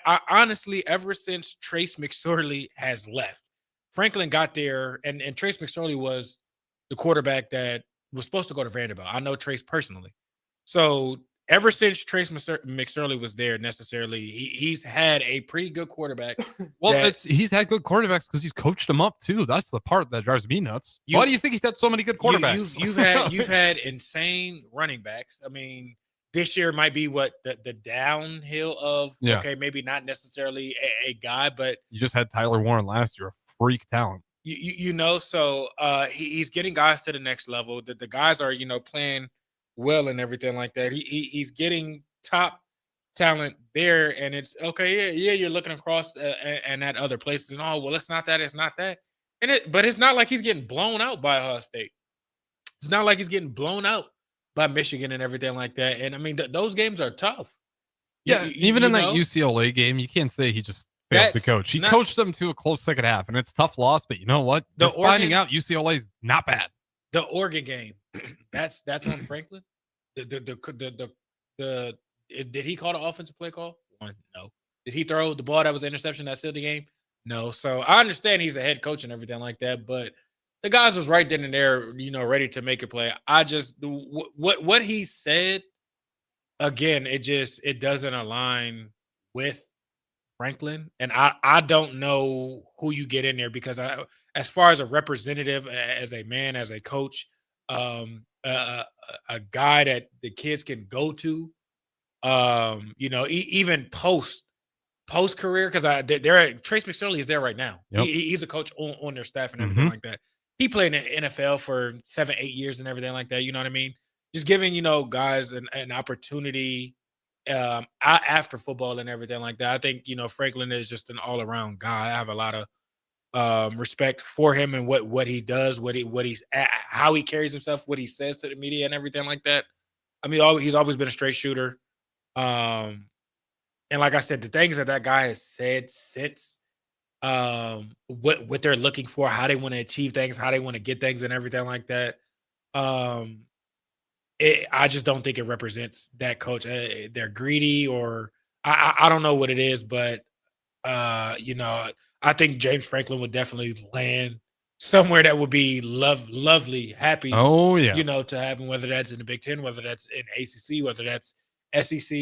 I honestly, ever since Trace McSorley has left, Franklin got there, and Trace McSorley was the quarterback that was supposed to go to Vanderbilt. I know Trace personally. So ever since Trace McSorley was there, necessarily, he's had a pretty good quarterback.
Well, he's had good quarterbacks because he's coached them up too. That's the part that drives me nuts. Why do you think he's had so many good quarterbacks?
You've had insane running backs. I mean, this year might be what the downhill of okay, maybe not necessarily a guy, but
you just had Tyler Warren last year, a freak talent.
You know, so he's getting guys to the next level. The guys are playing well and everything like that. He's getting top talent there, and it's okay. Yeah, you're looking across and at other places, and it's not that, but it's not like he's getting blown out by Ohio State. It's not like he's getting blown out by Michigan and everything like that. And I mean, those games are tough.
Yeah, even in that UCLA game, you can't say he just failed to coach. He coached them to a close second half, and it's a tough loss. But you know what? They're finding out UCLA's not bad.
The Oregon game, that's on Franklin. Did he call the offensive play call? No. Did he throw the ball that was an interception that sealed the game? No. So I understand he's a head coach and everything like that, but the guys was right then and there, ready to make a play. I just what he said again, it doesn't align with Franklin, and I don't know who you get in there because as far as a representative, as a man, as a coach, a guy that the kids can go to, even post career, because they're Trace McSorley is there right now.
Yep.
He's a coach on their staff and everything like that. He played in the NFL for 7-8 years and everything like that. You know what I mean? Just giving guys an opportunity after football and everything like that. I think Franklin is just an all around guy. I have a lot of respect for him and what he does, how he carries himself, what he says to the media and everything like that. I mean, he's always been a straight shooter. And like I said, the things that guy has said since what they're looking for, how they want to achieve things, how they want to get things and everything like that. I just don't think it represents that coach. They're greedy, or I don't know what it is, but I think James Franklin would definitely land somewhere that would be lovely, happy.
Oh yeah,
to have him, whether that's in the Big Ten, whether that's in ACC, whether that's SEC,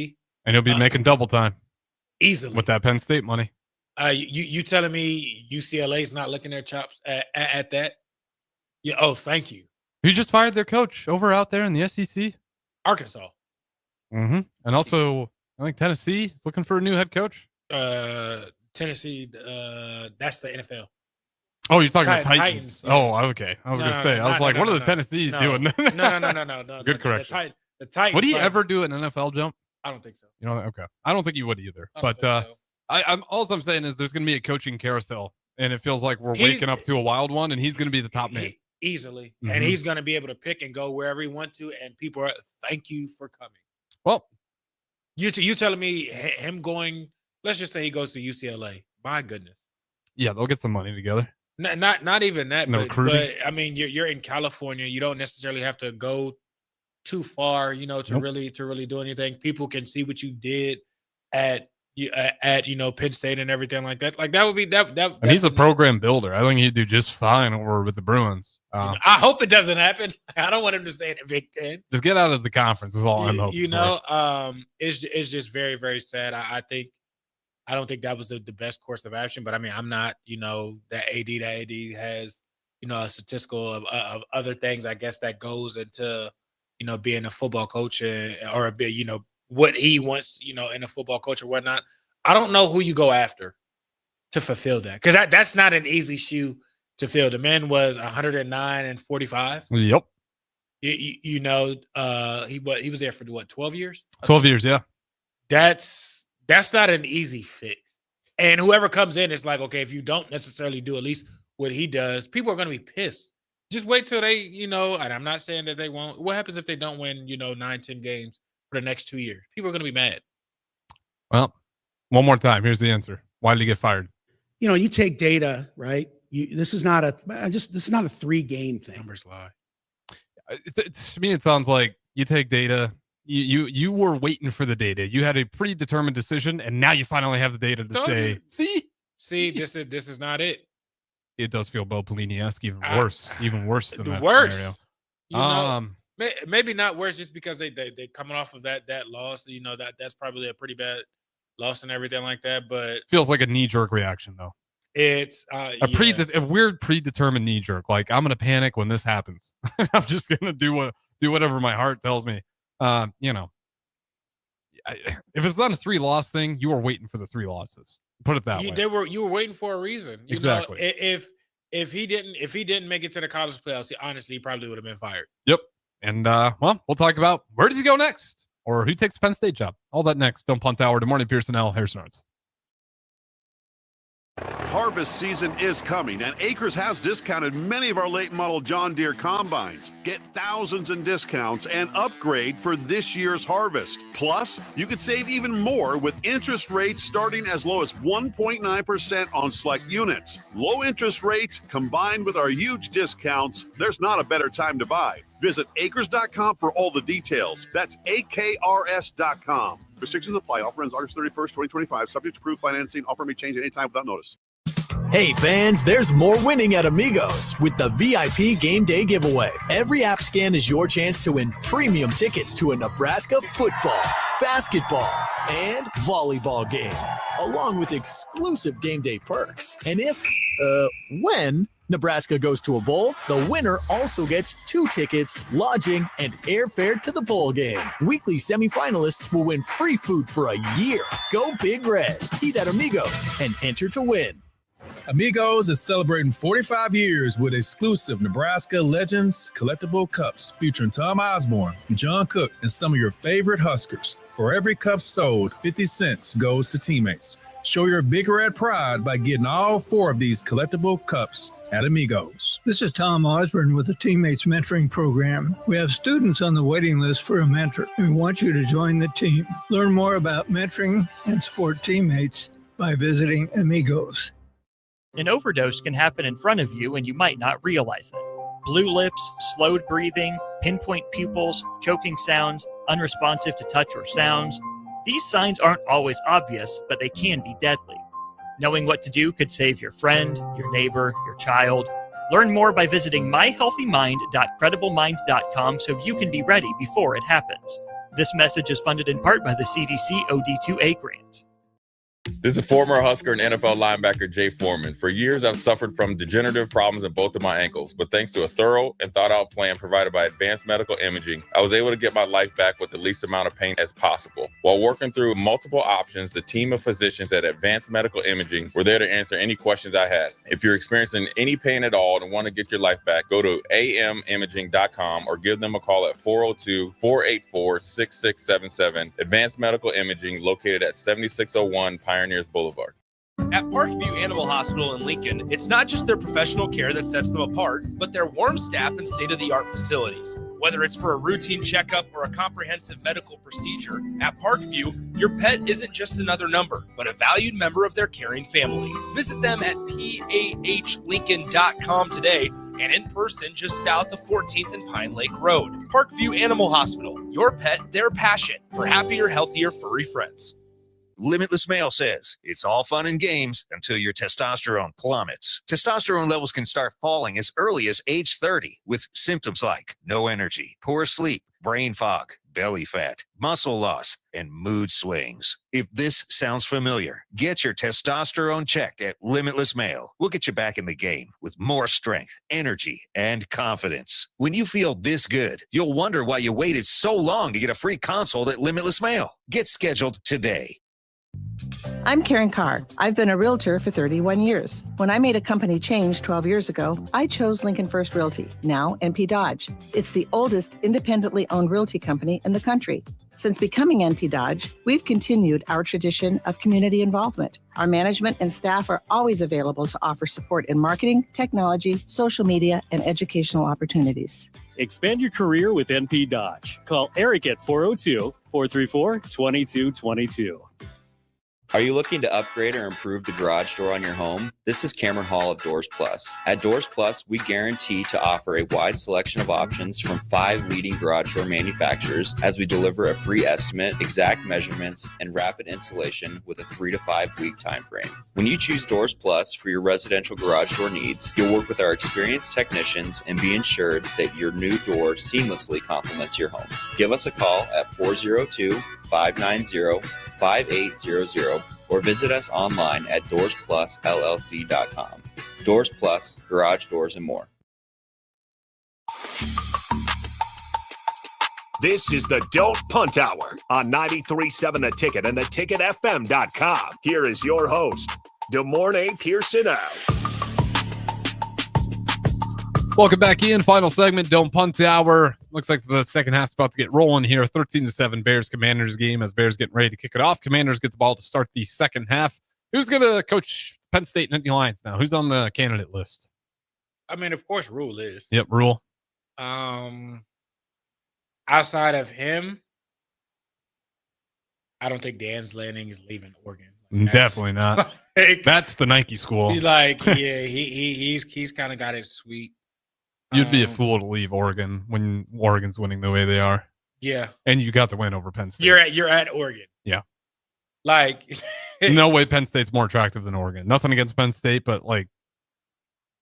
and he'll be making double time
easily
with that Penn State money.
You telling me UCLA's not licking their chops at that? Yeah. Oh, thank you.
Who just fired their coach over out there in the SEC?
Arkansas.
And also, I think Tennessee is looking for a new head coach.
Tennessee, that's the NFL.
Oh, you're talking about Titans. Yeah. Oh, okay. I was going to say, I was like, what are the Tennessees doing?
No.
Good correction.
The Titans.
Would he ever do an NFL jump?
I don't think so.
Okay. I don't think you would either. But I'm saying is there's going to be a coaching carousel, and it feels like we're waking up to a wild one, and he's going to be the top man.
Easily. And he's going to be able to pick and go wherever he wants to, and people are, thank you for coming.
Well,
you telling me him going, let's just say he goes to UCLA. My goodness.
Yeah, they'll get some money together.
Not even that,
but
I mean, you're in California. You don't necessarily have to go too far, to really do anything. People can see what you did at Penn State and everything like that. Like that would be that.
And he's a program builder. I think he'd do just fine over with the Bruins.
I hope it doesn't happen. I don't want him to stay in the Big Ten.
Just get out of the conference is all I'm hoping.
It's just very, very sad. I don't think that was the best course of action. But I mean, I'm not, that AD has, a statistical of other things. I guess that goes into, being a football coach or a bit, what he wants, in a football coach or whatnot. I don't know who you go after to fulfill that, because that's not an easy shoe to fill. The man was 109 and 45.
Yep.
He was there for 12 years?
12 years, yeah.
That's not an easy fix. And whoever comes in, it's like, okay, if you don't necessarily do at least what he does, people are going to be pissed. Just wait till they, and I'm not saying that they won't. What happens if they don't win, 9-10 games for the next 2 years? People are going to be mad.
Well, one more time. Here's the answer. Why did he get fired?
You take data, right? This is not a 3-game thing.
Numbers lie.
To me, it sounds like you take data You were waiting for the data. You had a predetermined decision, and now you finally have the data to say,
see, this is not it.
It does feel Bo Pelini-esque, even worse than that
worse.
scenario.
You know, maybe not worse, just because they coming off of that loss. You know, that's probably a pretty bad loss and everything like that. But
feels like a knee-jerk reaction, though.
It's
a weird predetermined knee-jerk. Like, I'm gonna panic when this happens. I'm just gonna do whatever my heart tells me. You know, if it's not a 3-loss thing, you were waiting for the 3 losses. Put it that way.
You were waiting for a reason. You
exactly.
know, if he didn't make it to the college playoffs, he probably would have been fired.
Yep. And well, we'll talk about where does he go next, or who takes the Penn State job. All that next. Don't Punt Hour. Mornay Pierson-El, Harrison Arns.
Harvest season is coming, and Acres has discounted many of our late model John Deere combines. Get thousands in discounts and upgrade for this year's harvest. Plus, you could save even more with interest rates starting as low as 1.9% on select units. Low interest rates combined with our huge discounts, there's not a better time to buy. Visit acres.com for all the details. That's AKRS.com. Restrictions apply. Offer ends August 31st, 2025. Subject to approved financing. Offer may change at any time without notice.
Hey fans, there's more winning at Amigos with the VIP Game Day giveaway. Every app scan is your chance to win premium tickets to a Nebraska football, basketball, and volleyball game, along with exclusive game day perks. And when Nebraska goes to a bowl, the winner also gets 2 tickets, lodging, and airfare to the bowl game. Weekly semifinalists will win free food for a year. Go Big Red. Eat at Amigos and enter to win.
Amigos is celebrating 45 years with exclusive Nebraska Legends collectible cups featuring Tom Osborne, John Cook, and some of your favorite Huskers. For every cup sold, 50 cents goes to teammates. Show your Big Red pride by getting all 4 of these collectible cups at Amigos.
This is Tom Osborne with the Teammates Mentoring Program. We have students on the waiting list for a mentor, and we want you to join the team. Learn more about mentoring and support teammates by visiting Amigos.
An overdose can happen in front of you and you might not realize it. Blue lips, slowed breathing, pinpoint pupils, choking sounds, unresponsive to touch or sounds. These signs aren't always obvious, but they can be deadly. Knowing what to do could save your friend, your neighbor, your child. Learn more by visiting myhealthymind.crediblemmind.com so you can be ready before it happens. This message is funded in part by the CDC OD2A grant.
This is former Husker and NFL linebacker Jay Foreman. For years, I've suffered from degenerative problems in both of my ankles, but thanks to a thorough and thought-out plan provided by Advanced Medical Imaging, I was able to get my life back with the least amount of pain as possible. While working through multiple options, the team of physicians at Advanced Medical Imaging were there to answer any questions I had. If you're experiencing any pain at all and want to get your life back, go to amimaging.com or give them a call at 402-484-6677. Advanced Medical Imaging, located at 7601 Pioneers Boulevard.
At Parkview Animal Hospital in Lincoln, it's not just their professional care that sets them apart, but their warm staff and state-of-the-art facilities. Whether it's for a routine checkup or a comprehensive medical procedure, at Parkview, your pet isn't just another number, but a valued member of their caring family. Visit them at pahlincoln.com today and in person just south of 14th and Pine Lake Road. Parkview Animal Hospital, your pet, their passion for happier, healthier, furry friends.
Limitless Male says it's all fun and games until your testosterone plummets. Testosterone levels can start falling as early as age 30 with symptoms like no energy, poor sleep, brain fog, belly fat, muscle loss, and mood swings. If this sounds familiar, get your testosterone checked at Limitless Male. We'll get you back in the game with more strength, energy, and confidence. When you feel this good, you'll wonder why you waited so long to get a free consult at Limitless Male. Get scheduled today.
I'm Karen Carr. I've been a realtor for 31 years. When I made a company change 12 years ago, I chose Lincoln First Realty, now NP Dodge. It's the oldest independently owned realty company in the country. Since becoming NP Dodge, we've continued our tradition of community involvement. Our management and staff are always available to offer support in marketing, technology, social media, and educational opportunities.
Expand your career with NP Dodge. Call Eric at 402-434-2222.
Are you looking to upgrade or improve the garage door on your home? This is Cameron Hall of Doors Plus. At Doors Plus, we guarantee to offer a wide selection of options from 5 leading garage door manufacturers as we deliver a free estimate, exact measurements, and rapid installation with a 3 to 5 week time frame. When you choose Doors Plus for your residential garage door needs, you'll work with our experienced technicians and be ensured that your new door seamlessly complements your home. Give us a call at 402-590-5800 or visit us online at doorsplusllc.com. Doors Plus, garage doors and more.
This is the Don't Punt Hour on 93.7 The Ticket and theticketfm.com. Here is your host, Mornay Pierson-El.
Welcome back in. Final segment, Don't Punt Hour. Looks like the second half's about to get rolling here. 13-7 Bears-Commanders game as Bears getting ready to kick it off. Commanders get the ball to start the second half. Who's going to coach Penn State Nittany Lions now? Who's on the candidate list?
I mean, of course, Rule is.
Yep, Rule.
Outside of him, I don't think Dan Lanning is leaving Oregon.
Definitely not. That's the Nike school.
He's like, yeah, he's kind of got it sweet.
You'd be a fool to leave Oregon when Oregon's winning the way they are.
Yeah.
And you got the win over Penn State.
You're at Oregon.
Yeah.
Like
no way Penn State's more attractive than Oregon. Nothing against Penn State, but like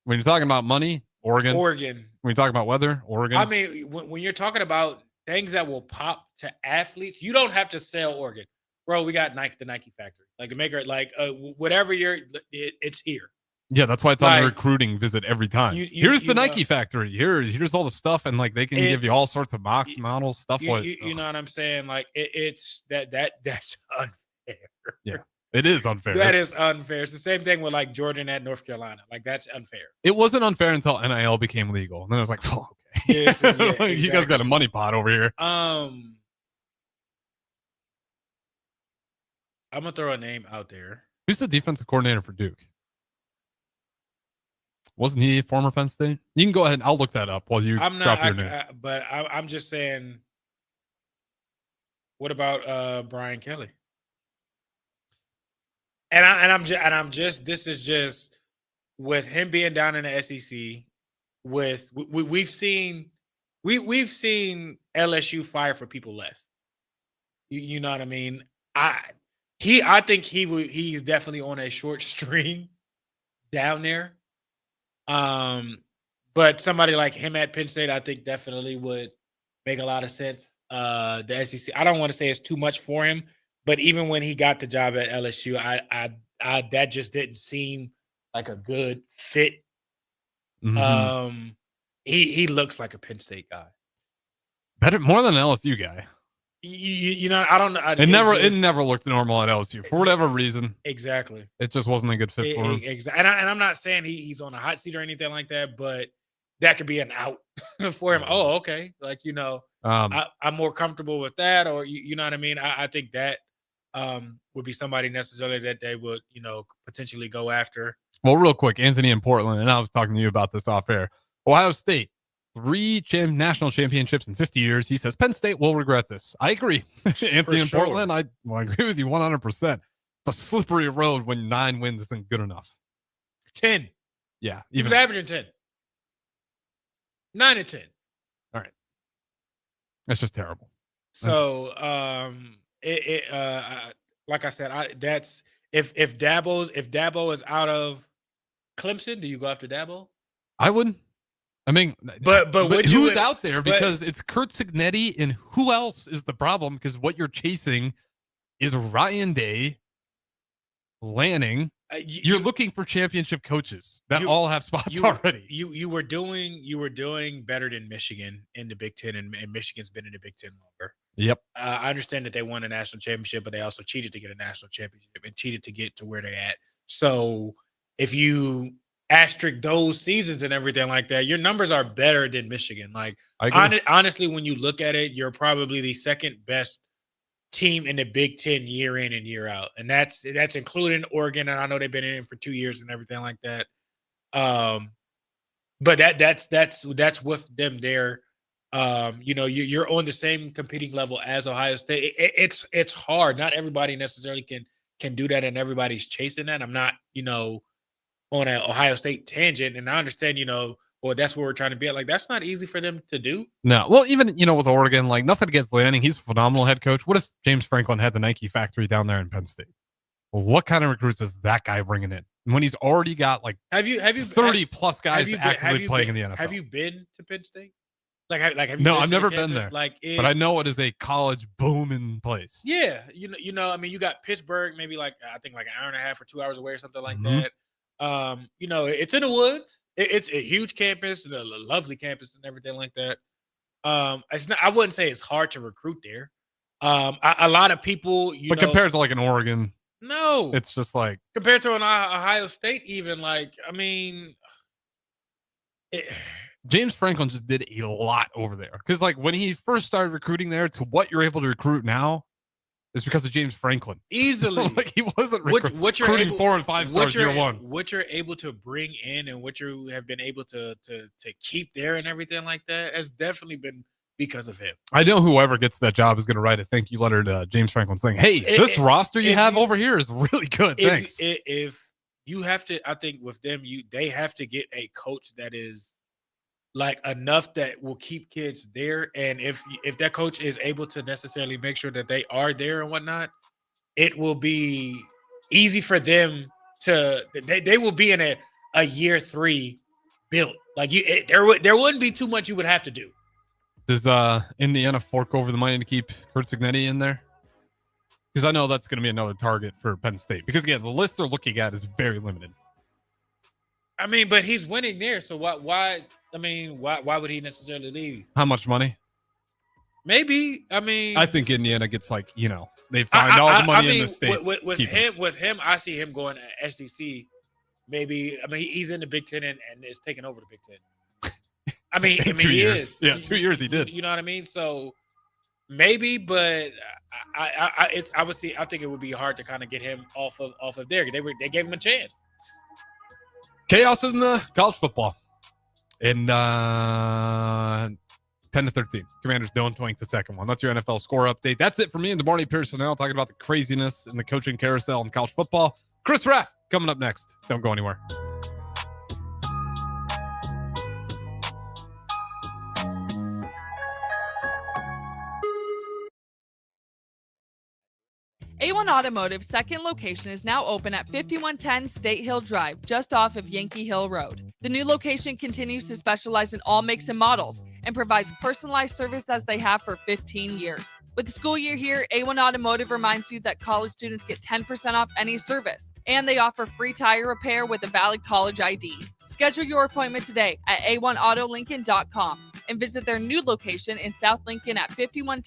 when you're talking about money, Oregon.
Oregon.
When you're talking about weather, Oregon.
I mean, when you're talking about things that will pop to athletes, you don't have to sell Oregon. Bro, we got Nike, the Nike factory. Like a maker, like whatever it's here.
Yeah, that's why I thought recruiting visit every time. Here's the Nike factory. Here's all the stuff, and like they can give you all sorts of box models, stuff like
you know what I'm saying? Like it's that's unfair.
Yeah, it is unfair.
That is unfair. It's the same thing with like Jordan at North Carolina. Like that's unfair.
It wasn't unfair until NIL became legal, and then it was like, oh, okay.
Exactly.
You guys got a money pot over here.
I'm gonna throw a name out there.
Who's the defensive coordinator for Duke? Wasn't he a former Penn State? You can go ahead and I'll look that up while you drop your name.
I'm just saying, what about Brian Kelly? And I'm just this is just with him being down in the SEC. We've seen LSU fire for people less. You know what I mean? I think he's definitely on a short string down there. But somebody like him at Penn State, I think definitely would make a lot of sense. The SEC, I don't want to say it's too much for him, but even when he got the job at LSU, I that just didn't seem like a good fit.
Mm-hmm.
He looks like a Penn State guy.
Better, more than an LSU guy.
You know, I don't know.
It never looked normal at LSU for whatever reason.
Exactly.
It just wasn't a good fit for him.
Exactly. And I'm not saying he's on a hot seat or anything like that, but that could be an out for him. Oh, okay. Like, you know, I'm more comfortable with that, or you know what I mean? I think that would be somebody necessarily that they would, you know, potentially go after.
Well, real quick, Anthony in Portland, and I was talking to you about this off air. Ohio State. 3 national championships in 50 years. He says Penn State will regret this. I agree. Anthony in Portland, I agree with you 100%. It's a slippery road when 9 wins isn't good enough.
10.
Yeah.
He was averaging 10. 9 and 10.
All right. That's just terrible.
So, like I said, that's if Dabo is out of Clemson, do you go after Dabo?
I wouldn't. I mean,
but
who's out there? Because it's Kurt Cignetti, and who else is the problem? Because what you're chasing is Ryan Day, Lanning. You're looking for championship coaches that all have spots already.
You were doing better than Michigan in the Big Ten, and Michigan's been in the Big Ten longer.
Yep.
I understand that they won a national championship, but they also cheated to get a national championship and cheated to get to where they're at. So if you asterisk those seasons and everything like that, your numbers are better than Michigan. Like honestly, when you look at it, you're probably the second best team in the Big Ten year in and year out, and that's including Oregon. And I know they've been in it for 2 years and everything like that. But that's with them there. You know, you're on the same competing level as Ohio State. It's hard. Not everybody necessarily can do that and everybody's chasing that. I'm not, on an Ohio State tangent. And I understand, well, that's what we're trying to be at. Like, that's not easy for them to do.
No. Well, even, with Oregon, like, nothing against Lanning. He's a phenomenal head coach. What if James Franklin had the Nike factory down there in Penn State? Well, what kind of recruits is that guy bringing in? When he's already got, like,
have you
30-plus guys actively playing in the NFL.
Have you been to Penn State? Have you?
No,
been
I've
to
never
the
been
campus?
there. But I know it is a college booming place.
Yeah. I mean, you got Pittsburgh, maybe I think an hour and a half or 2 hours away or something like
Mhm.
that. It's in the woods. It's a huge campus, a lovely campus and everything like that. It's not, I wouldn't say it's hard to recruit there. A lot of people,
But compared to like an Oregon,
no,
it's just like
compared to an Ohio State, even
James Franklin just did a lot over there. Because like when he first started recruiting there to what you're able to recruit now is because of James Franklin.
Easily.
Like he wasn't
what you're
recruiting
able,
4 and 5 stars year one.
What you're able to bring in and what you have been able to keep there and everything like that has definitely been because of him.
I know whoever gets that job is going to write a thank you letter to James Franklin saying, hey, this roster you have over here is really good. Thanks.
If you have to, I think with them, they have to get a coach that is like enough that will keep kids there. And if that coach is able to necessarily make sure that they are there and whatnot, it will be easy for them to, they will be in a year 3 built. Like there wouldn't be too much you would have to do.
Does Indiana fork over the money to keep Kurt Cignetti in there? Because I know that's going to be another target for Penn State. Because again, the list they're looking at is very limited.
I mean, but he's winning there, so why would he necessarily leave?
How much money?
Maybe. I mean,
I think Indiana gets like, they find all the money in the state.
With him, I see him going to SEC. Maybe. I mean, he's in the Big Ten and is taking over the Big Ten. I mean, he is.
Yeah, 2 years he did.
You know what I mean? So maybe, but I would see. I think it would be hard to kind of get him off of there. They gave him a chance.
Chaos in the college football. And 10-13. Commanders don't twink the second one. That's your NFL score update. That's it for me and the Mornay Pierson-El talking about the craziness in the coaching carousel in college football. Chris Raff coming up next. Don't go anywhere.
A1 Automotive's second location is now open at 5110 State Hill Drive, just off of Yankee Hill Road. The new location continues to specialize in all makes and models and provides personalized service as they have for 15 years. With the school year here, A1 Automotive reminds you that college students get 10% off any service, and they offer free tire repair with a valid college ID. Schedule your appointment today at a1autolincoln.com and visit their new location in South Lincoln at 5110